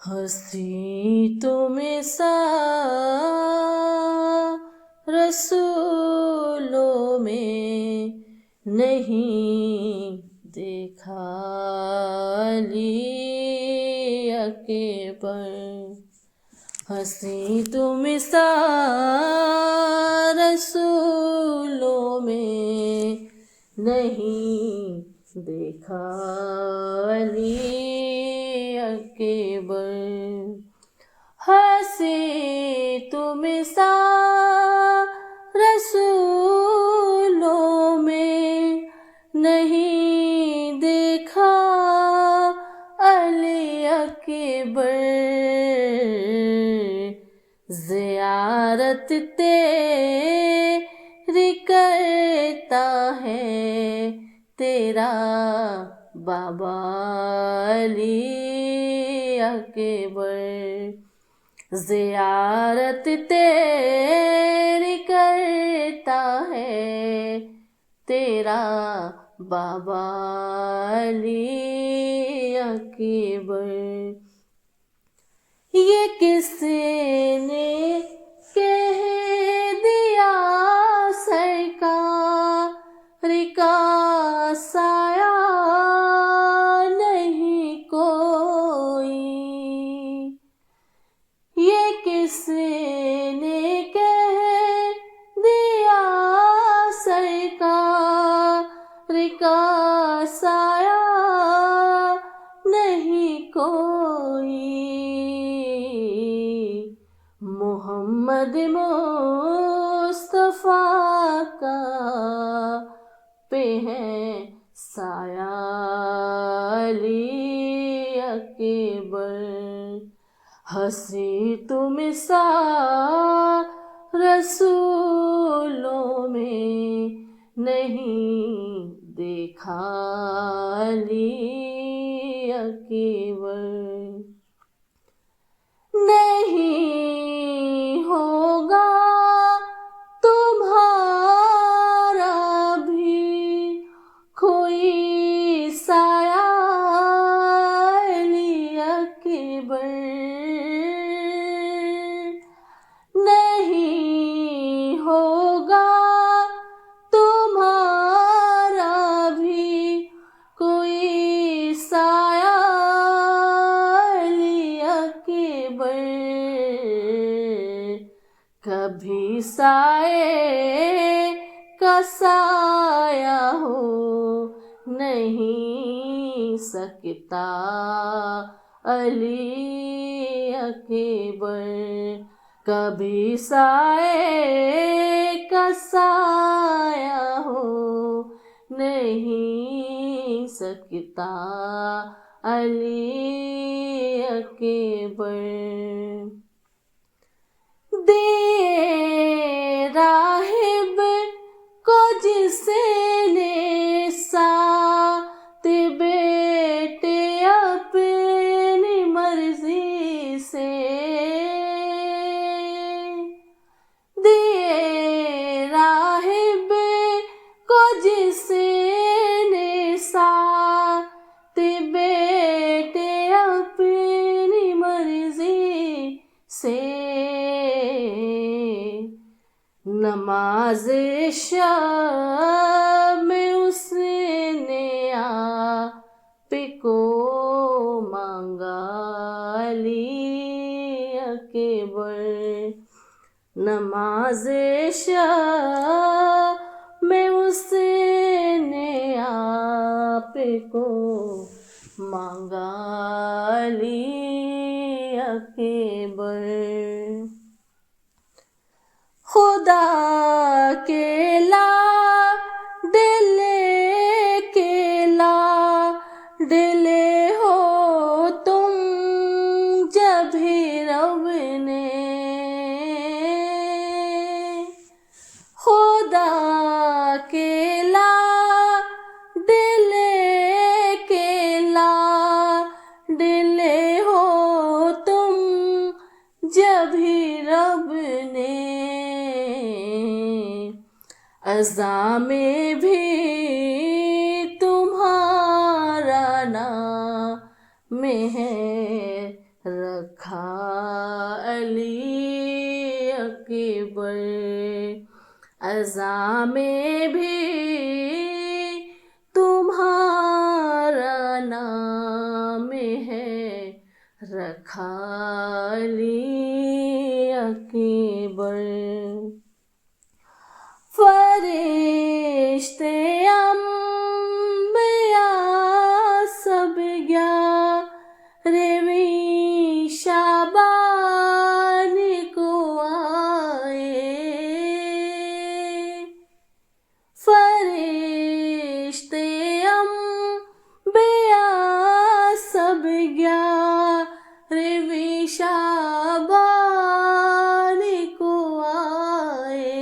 ہنسی تم سا رسولوں میں نہیں دیکھا علی اکبر، ہنسی تم سا رسولوں میں نہیں دیکھا علی اکبر، ہنسی تم سا رسولوں میں نہیں دیکھا علی اکبر، زیارت تیری کرتا ہے تیرا بابا علی اکبر، زیارت تیری کرتا ہے تیرا بابا علی اکبر، یہ کس نے کہہ دیا سرکار کا سایہ نہیں کوئی، یہ کس نے کہہ دیا سرکار کا سایہ نہیں کوئی، محمد مصطفیٰ کا پہ ہے سایہ علی اکبر، ہنسی تم سا رسولوں میں نہیں دیکھا علی اکبر، نہیں ہوگا تمہارا بھی کوئی سایہ علی اکبر، نہیں ہوگا تمہارا بھی کوئی سایہ علی اکبر، کبھی سائے کا سایہ ہو نہیں سکتا علی اکبر، کبھی سائے کا سایہ ہو نہیں سکتا علی اکبر، دیے راہب کو جس نے سات بیٹے اپنی مرضی سے، دیے راہب کو جس نے سات بیٹے اپنی مرضی سے، نماز شب میں اس نے آپ کو مانگا علی اکبر، نماز شب میں اس نے آپ کو مانگا علی اکبر، خدا کے لاڈلے کے لاڈلے ہو تم جبھی رب نے، خدا کے لاڈلے کے لاڈلے ہو تم جبھی رب نے، اذاں میں بھی تمہارا نام ہے رکھا علی اکبر، ازاں میں بھی تمہارا نام ہے، رکھا علی اکبر۔ فرشتے انبیاء سب گیارہویں شعبان کو آئے، فرشتے انبیاء سب گیارہویں شعبان کو آئے،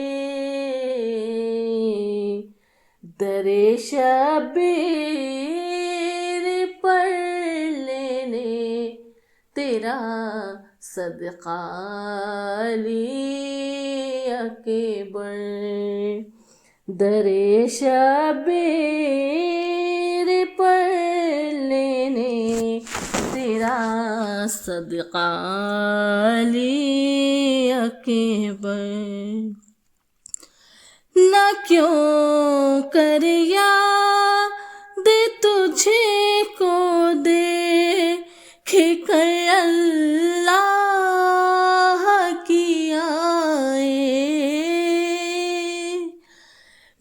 در شبیر پڑھ لینے تیرا صدقہ علی اکبر، در شبیر پڑھ لینے تیرا صدقہ علی اکبر۔ نہ کیوں کر یاد تجھے کو دیکھ کر اللہ کی آئے،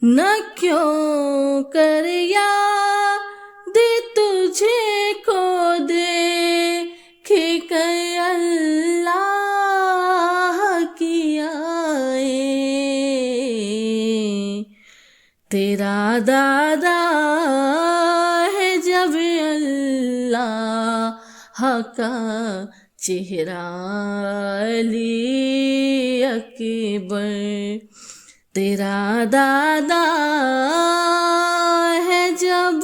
نہ کیوں کر یاد تجھے کو دیکھ کر اللہ کی آئے، تیرا دادا ہے جب اللہ کا چہرہ علی اکبر، تیرا دادا ہے جب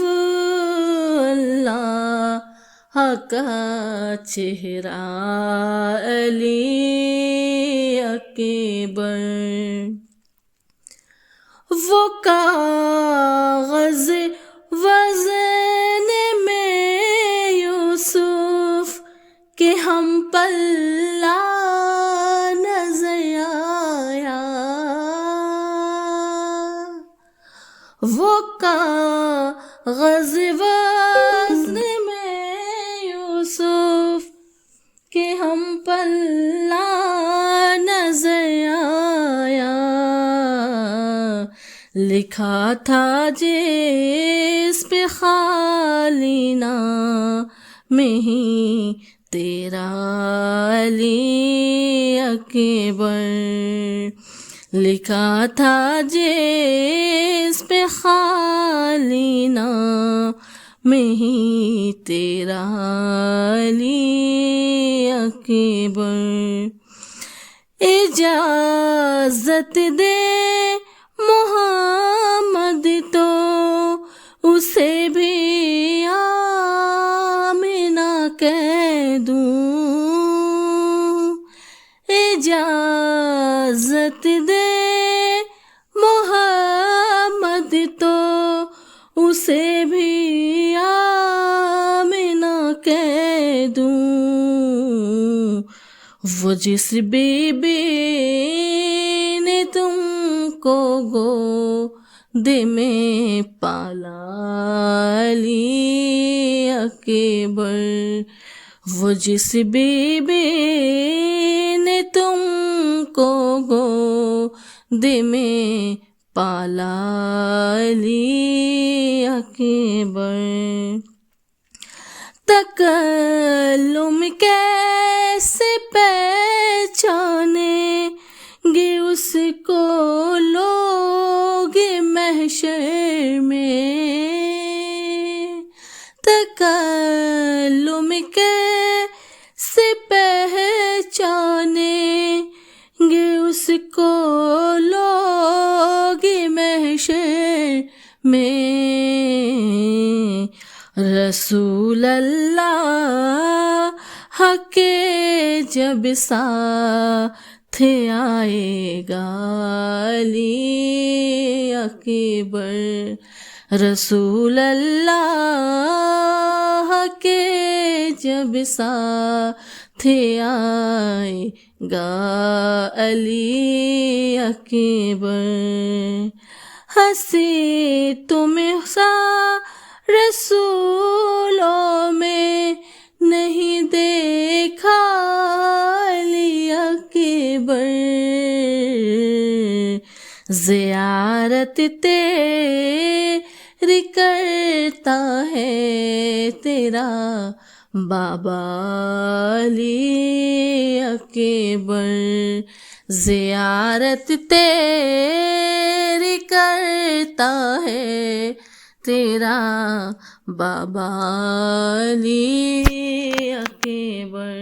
اللہ کا چہرہ علی اکبر، وہ کاغذ وزن میں یوسف کے ہم پلہ نظر آیا، وہ کاغذ وزن میں یوسف کے ہم پلہ نظر آیا، لکھا تھا جس پہ خالی نام ہی تیرا علی اکبر، لکھا تھا جس پہ خالی نام ہی تیرا علی اکبر، اجازت دے محمد تو اسے بھی آمنہ کہہ دوں، اجازت دے محمد تو اسے بھی آمنہ کہہ دوں، وہ جس بی بی نے تم کو گود میں پالا علی اکبر، وہ جس بی بی نے تم کو گود میں پالا علی اکبر، تکلم کیسے پہچانے گے اس کو لوگ محشر میں، تکلم کیسے پہچانے گے اس کو لوگ محشر میں، رسول اللہ کے جب ساتھ آئے گا علی اکبر، رسول اللہ کے جب ساتھ آئے گا علی اکبر، ہنسی تمہیں سا رسولوں میں نہیں دیکھا علی اکبر، زیارت تیری کرتا ہے تیرا بابا علی اکبر، زیارت تیری کرتا ہے تیرا بابا علی اکبر۔